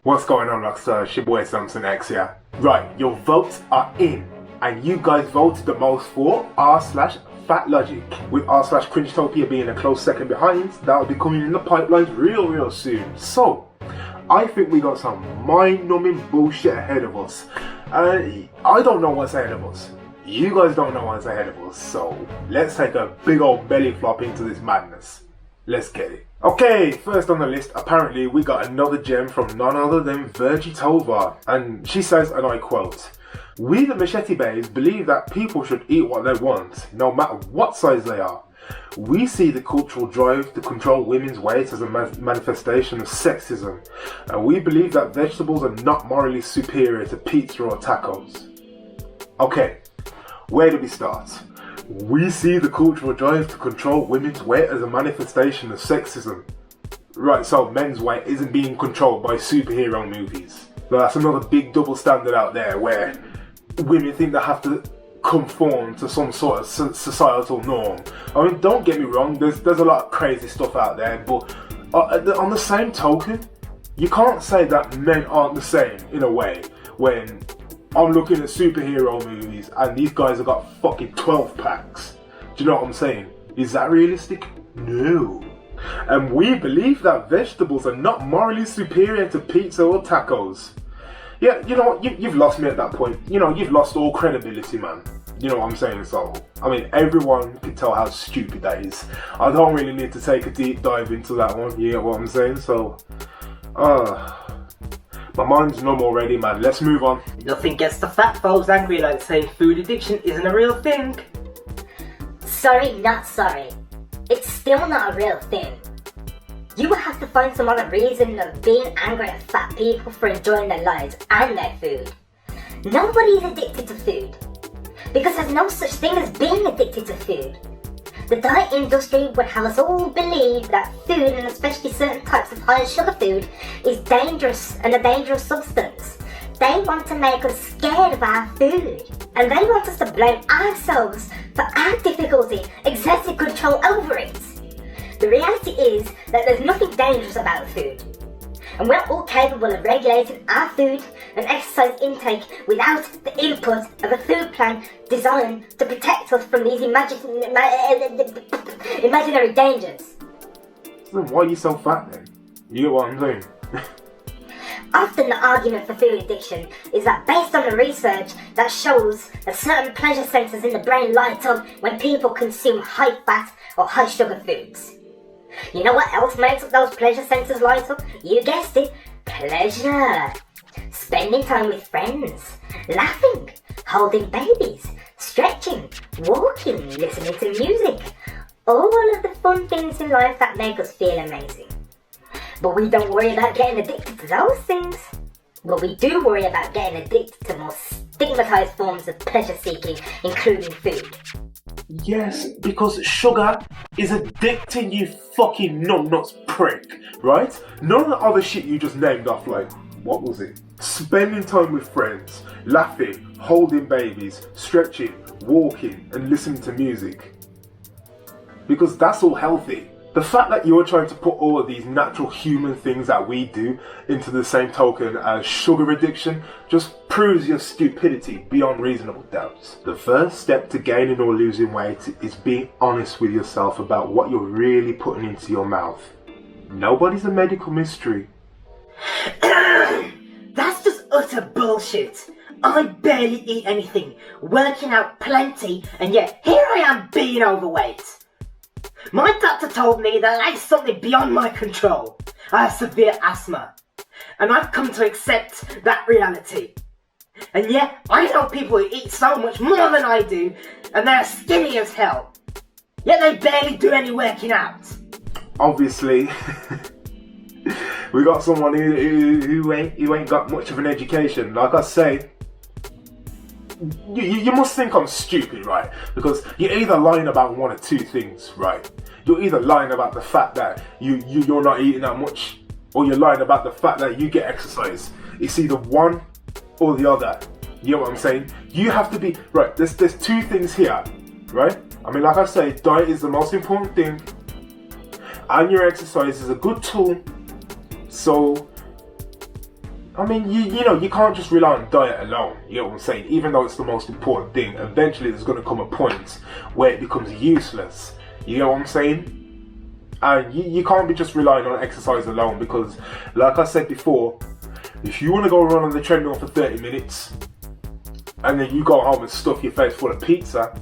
What's going on, Rockstar? It's your boy Samson X here. Right, your votes are in, and you guys voted the most for r/FatLogic, with r/Cringetopia being a close second behind. That'll be coming in the pipelines real soon. So, I think we got some mind-numbing bullshit ahead of us. I don't know what's ahead of us. You guys don't know what's ahead of us, so let's take a big old belly flop into this madness. Let's get it. Okay, first on the list, apparently we got another gem from none other than Virgitova, and she says, and I quote, "We the Machete Bays believe that people should eat what they want, no matter what size they are. We see the cultural drive to control women's weight as a manifestation of sexism, and we believe that vegetables are not morally superior to pizza or tacos." Okay, where do we start? We see the cultural drive to control women's weight as a manifestation of sexism. Right, so men's weight isn't being controlled by superhero movies. Now, that's another big double standard out there where women think they have to conform to some sort of societal norm. I mean, don't get me wrong, there's a lot of crazy stuff out there, but on the same token, you can't say that men aren't the same in a way when I'm looking at superhero movies and these guys have got fucking 12 packs. Do you know what I'm saying? Is that realistic? No. And we believe that vegetables are not morally superior to pizza or tacos. Yeah, you know what? You've lost me at that point. You know, you've lost all credibility, man. You know what I'm saying? So, I mean, everyone can tell how stupid that is. I don't really need to take a deep dive into that one. You know what I'm saying? So, my mind's numb already, man. Let's move on. Nothing gets the fat folks angry like saying food addiction isn't a real thing. Sorry, not sorry. It's still not a real thing. You will have to find some other reason of being angry at fat people for enjoying their lives and their food. Nobody is addicted to food, because there's no such thing as being addicted to food. The diet industry would have us all believe that food, and especially certain types of high sugar food, is dangerous and a dangerous substance. They want to make us scared of our food, and they want us to blame ourselves for our difficulty, excessive control over it. The reality is that there's nothing dangerous about food, and we're all capable of regulating our food and exercise intake without the input of a food plan designed to protect us from these imaginary dangers. Then why are you so fat then? You get what I'm saying? Often the argument for food addiction is that based on the research that shows that certain pleasure centers in the brain light up when people consume high fat or high sugar foods. You know what else makes those pleasure centers light up? You guessed it, pleasure. Spending time with friends, laughing, holding babies, stretching, walking, listening to music. All of the fun things in life that make us feel amazing. But we don't worry about getting addicted to those things. But we do worry about getting addicted to more stigmatized forms of pleasure seeking, including food. Yes, because sugar is addicting, you fucking numbnuts prick, right? None of the other shit you just named off, like, what was it? Spending time with friends, laughing, holding babies, stretching, walking, and listening to music. Because that's all healthy. The fact that you're trying to put all of these natural human things that we do into the same token as sugar addiction just proves your stupidity beyond reasonable doubt. The first step to gaining or losing weight is being honest with yourself about what you're really putting into your mouth. Nobody's a medical mystery. That's just utter bullshit. I barely eat anything, working out plenty, and yet here I am being overweight. My doctor told me that that's something beyond my control. I have severe asthma, and I've come to accept that reality. And yet, I know people who eat so much more than I do, and they're skinny as hell. Yet they barely do any working out. Obviously, we got someone who ain't got much of an education. Like I say, you must think I'm stupid, right? Because you're either lying about one or two things, right? You're either lying about the fact that you're not eating that much, or you're lying about the fact that you get exercise. It's either one or the other. You know what I'm saying? You have to be, right, there's two things here, right? I mean, like I say, diet is the most important thing, and your exercise is a good tool. So I mean, you know, you can't just rely on diet alone, you know what I'm saying? Even though it's the most important thing, eventually there's going to come a point where it becomes useless, you know what I'm saying? And you can't be just relying on exercise alone, because, like I said before, if you want to go run on the treadmill for 30 minutes, and then you go home and stuff your face full of pizza,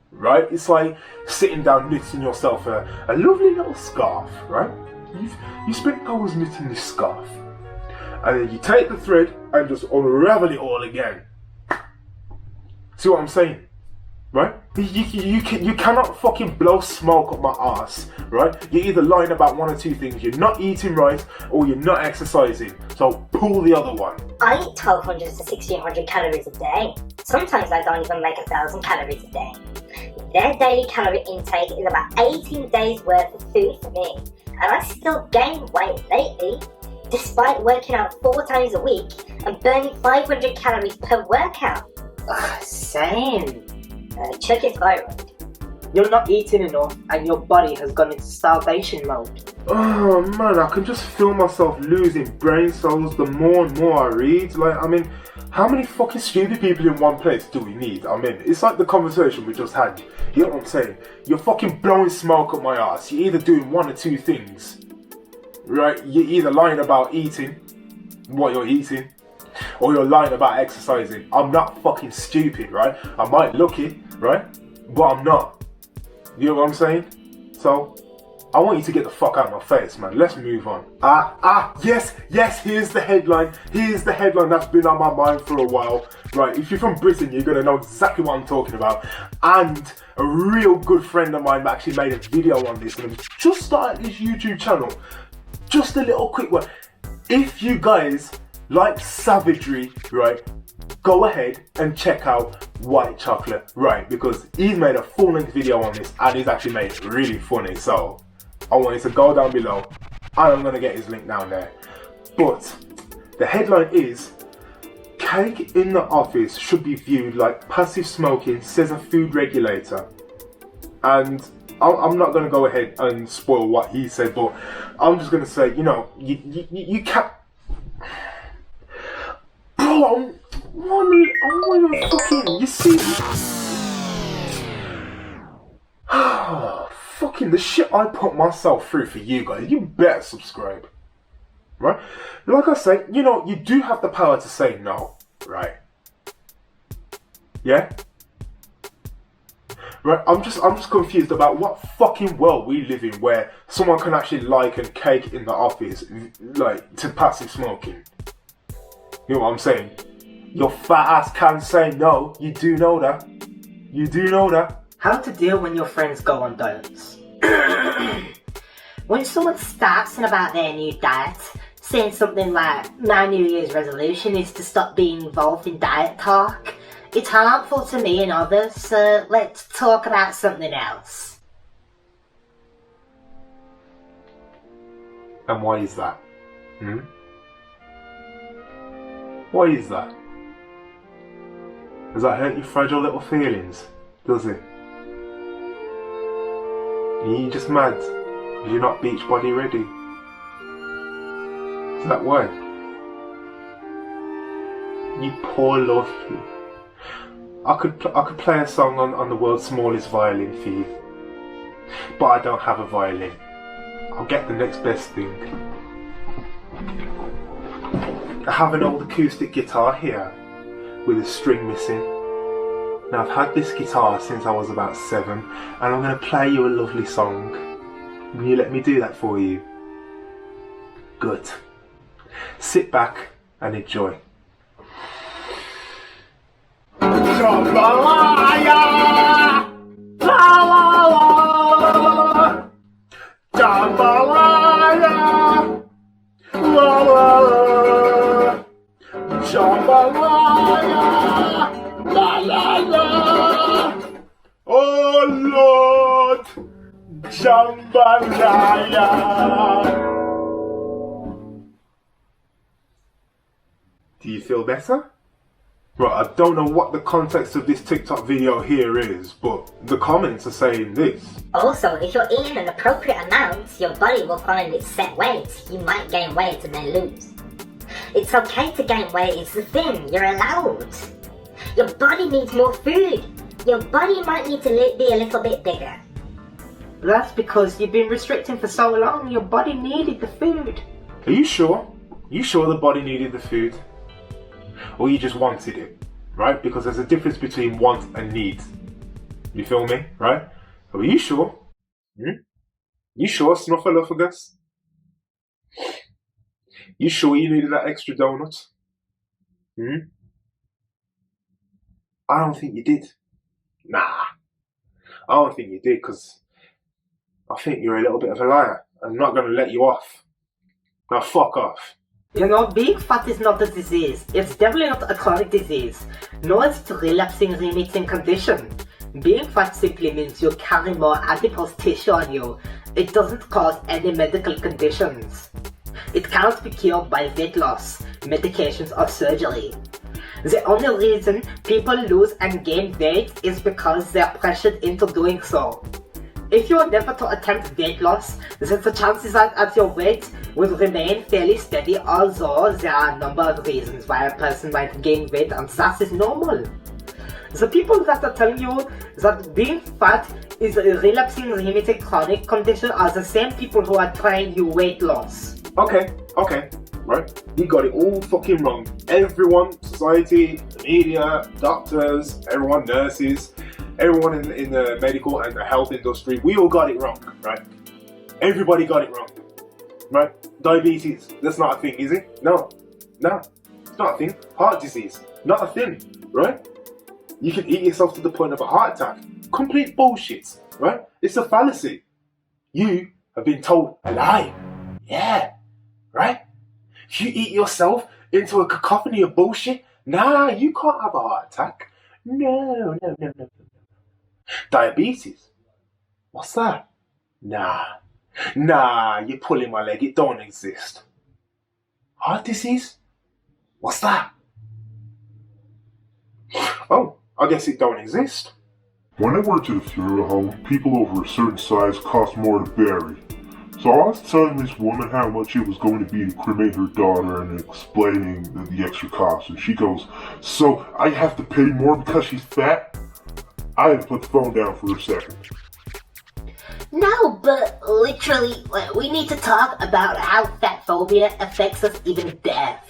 right? It's like sitting down knitting yourself a lovely little scarf, right? You spent hours knitting this scarf, and then you take the thread and just unravel it all again. See what I'm saying? Right? You cannot fucking blow smoke up my ass, right? You're either lying about one or two things. You're not eating right, or you're not exercising. So pull the other one. I eat 1200 to 1600 calories a day. Sometimes I don't even make 1000 calories a day. Their daily calorie intake is about 18 days worth of food for me, and I still gain weight lately, despite working out 4 times a week and burning 500 calories per workout. Same. Check your thyroid. You're not eating enough and your body has gone into starvation mode. Oh man, I can just feel myself losing brain cells the more and more I read. Like, I mean, how many fucking stupid people in one place do we need? I mean, it's like the conversation we just had. You know what I'm saying? You're fucking blowing smoke up my ass. You're either doing one or two things, right? You're either lying about eating what you're eating, or you're lying about exercising. I'm not fucking stupid, right? I might look it, right? But I'm not. You know what I'm saying? So, I want you to get the fuck out of my face, man. Let's move on. Yes, here's the headline. Here's the headline that's been on my mind for a while. Right, if you're from Britain, you're gonna know exactly what I'm talking about. And a real good friend of mine actually made a video on this, and I've just started this YouTube channel. Just a little quick one. If you guys like savagery, right, go ahead and check out White Chocolate, right, because he's made a full-length video on this and he's actually made it really funny. So I want you to go down below and I'm going to get his link down there. But the headline is, cake in the office should be viewed like passive smoking, says a food regulator. And I'm not going to go ahead and spoil what he said, but I'm just going to say, you know, you can't. Bro, I want to fucking, you see, fucking the shit I put myself through for you guys. You better subscribe, right? Like I say, you know, you do have the power to say no, right? Yeah? Right, I'm just confused about what fucking world we live in where someone can actually liken cake in the office, like, to passive smoking. You know what I'm saying? Your fat ass can say no. You do know that. You do know that. How to deal when your friends go on diets. When someone starts on about their new diet, saying something like, my New Year's resolution is to stop being involved in diet talk, it's harmful to me and others, so let's talk about something else. And why is that? Why is that? Does that hurt your fragile little feelings? Does it? Are you just mad because you're not beach body ready? Is that why? You poor love you. I could play a song on the world's smallest violin for you, but I don't have a violin. I'll get the next best thing. I have an old acoustic guitar here with a string missing. Now I've had this guitar since I was about 7 and I'm going to play you a lovely song. Will you let me do that for you? Good. Sit back and enjoy. Jambalaya! La la la! Jambalaya! La la la! Jambalaya! La la la! Oh Lord! Jambalaya! Do you feel better? Right, I don't know what the context of this TikTok video here is, but the comments are saying this. Also, if you're eating an appropriate amount, your body will find its set weight. You might gain weight and then lose. It's okay to gain weight, it's the thing, you're allowed. Your body needs more food. Your body might need to be a little bit bigger. That's because you've been restricting for so long, your body needed the food. Are you sure? You sure the body needed the food? Or you just wanted it, right? Because there's a difference between want and need. You feel me, right? Are you sure? You sure, Snuffleupagus? You sure you needed that extra donut? I don't think you did. Nah, I don't think you did, because I think you're a little bit of a liar. I'm not going to let you off. Now fuck off. You know, being fat is not a disease. It's definitely not a chronic disease. Nor is it a relapsing remitting condition. Being fat simply means you carry more adipose tissue on you. It doesn't cause any medical conditions. It can't be cured by weight loss, medications or surgery. The only reason people lose and gain weight is because they are pressured into doing so. If you are never to attempt weight loss, then the chances are that your weight will remain fairly steady, although there are a number of reasons why a person might gain weight, and that is normal. The people that are telling you that being fat is a relapsing remitting chronic condition are the same people who are trying you weight loss. Okay, right? You got it all fucking wrong. Everyone, society, the media, doctors, everyone, nurses, everyone in the medical and the health industry, we all got it wrong, right? Everybody got it wrong, right? Diabetes, that's not a thing, is it? No, it's not a thing. Heart disease, not a thing, right? You can eat yourself to the point of a heart attack. Complete bullshit, right? It's a fallacy. You have been told a lie. Yeah, right? You eat yourself into a cacophony of bullshit. Nah, you can't have a heart attack. No. Diabetes? What's that? Nah, you're pulling my leg. It don't exist. Heart disease? What's that? Oh, I guess it don't exist. When I worked at a funeral home, people over a certain size cost more to bury. So I was telling this woman how much it was going to be to cremate her daughter and explaining the extra cost. And she goes, "So I have to pay more because she's fat?" I had to put the phone down for a second. No, but literally, we need to talk about how fat phobia affects us even death.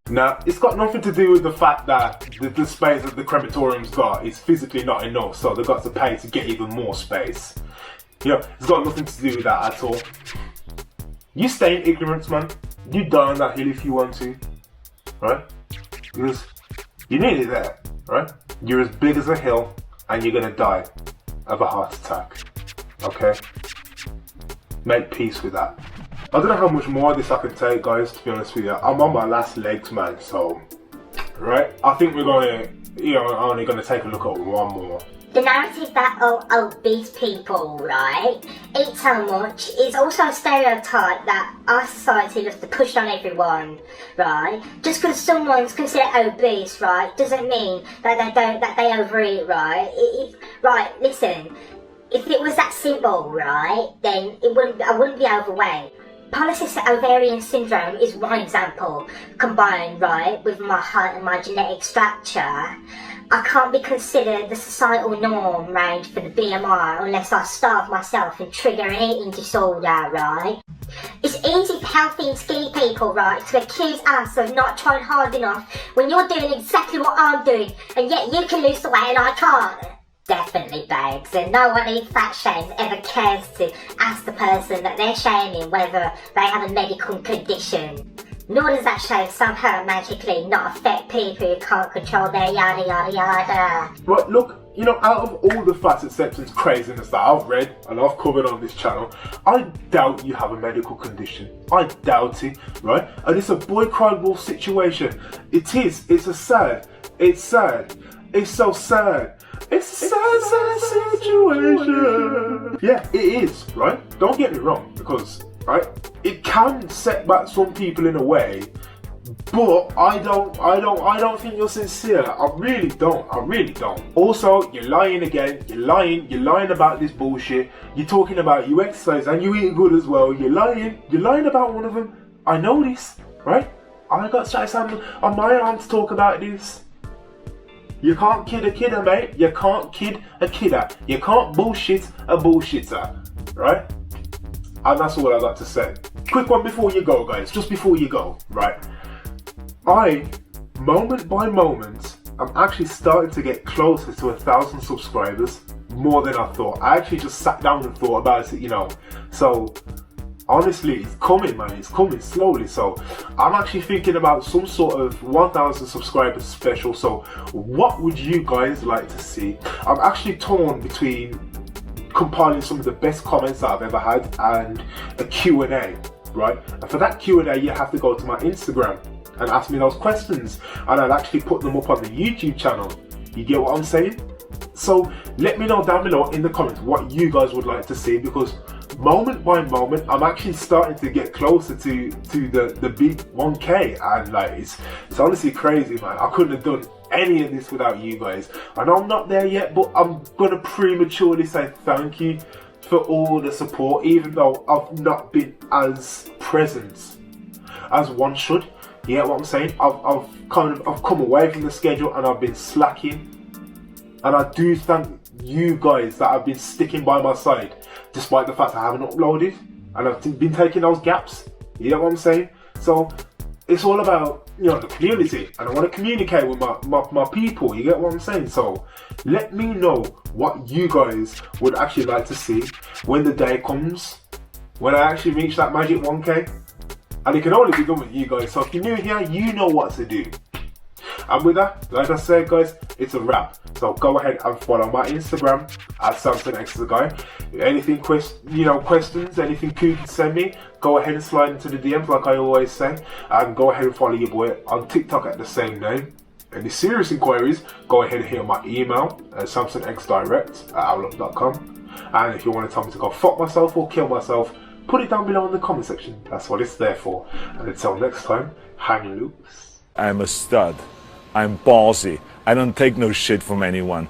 Now, it's got nothing to do with the fact that the space that the crematorium's got is physically not enough, so they've got to pay to get even more space. It's got nothing to do with that at all. You stay in ignorance, man. You die on that hill if you want to, right? Because you need it there, right? You're as big as a hill, and you're gonna die of a heart attack, okay? Make peace with that. I don't know how much more of this I can take, guys, to be honest with you. I'm on my last legs, man, so, right? I think we're gonna, only gonna take a look at one more. The narrative that obese people, right, eat so much is also a stereotype that our society loves to push on everyone, right? Just because someone's considered obese, right, doesn't mean that they overeat, right? Right, listen, if it was that simple, right, then I wouldn't be overweight. Polycystic ovarian syndrome is one example. Combined, right, with my height and my genetic structure, I can't be considered the societal norm range for the BMI unless I starve myself and trigger an eating disorder, right? It's easy for healthy and skinny people, right, to accuse us of not trying hard enough when you're doing exactly what I'm doing, and yet you can lose the weight and I can't. Definitely, babes, and no one in fat shames ever cares to ask the person that they're shaming whether they have a medical condition. Nor does that shame somehow magically not affect people who can't control their yada yada yada. Right, look, out of all the fat acceptance craziness that I've read and I've covered on this channel, I doubt you have a medical condition. I doubt it, right? And it's a boy cried wolf situation. It is. It's sad. It's so sad. It's a sad situation. Yeah, it is, right? Don't get me wrong, because, right, it can set back some people in a way, But I don't think you're sincere. I really don't. Also, you're lying again. You're lying about this bullshit. You're talking about you exercise and you eat good as well. You're lying about one of them. I know this, right? I got stripes on my arm to talk about this. You can't kid a kidder, mate. You can't kid a kidder. You can't bullshit a bullshitter, right? And that's all I got to say. Quick one before you go, guys. Just before you go, right? Moment by moment, I'm actually starting to get closer to 1,000 subscribers, more than I thought. I actually just sat down and thought about it, you know. So, honestly, it's coming, man. It's coming slowly. So, I'm actually thinking about some sort of 1,000 subscribers special. So, what would you guys like to see? I'm actually torn between compiling some of the best comments that I've ever had and a Q&A, right? And for that Q&A, you have to go to my Instagram and ask me those questions, and I'll actually put them up on the YouTube channel. You get what I'm saying? So let me know down below in the comments what you guys would like to see, because moment by moment I'm actually starting to get closer to the big 1K, and like it's honestly crazy, man. I couldn't have done any of this without you guys. I know I'm not there yet, but I'm gonna prematurely say thank you for all the support, even though I've not been as present as one should. You get what I'm saying? I've come away from the schedule and I've been slacking. And I do thank you guys that have been sticking by my side, despite the fact I haven't uploaded and I've been taking those gaps. You get what I'm saying? So it's all about, you know, the community, and I want to communicate with my people. You get what I'm saying? So let me know what you guys would actually like to see when the day comes, when I actually reach that magic 1K. And it can only be done with you guys. So if you're new here, you know what to do. And with that, like I said, guys, it's a wrap. So go ahead and follow my Instagram at SamsonXTheGuy. Anything questions, anything you can send me, go ahead and slide into the DMs like I always say. And go ahead and follow your boy on TikTok at the same name. Any serious inquiries, go ahead and hit my email at samsonxdirect@outlook.com. And if you want to tell me to go fuck myself or kill myself, put it down below in the comment section. That's what it's there for. And until next time, hang loose. I'm a stud. I'm ballsy. I don't take no shit from anyone.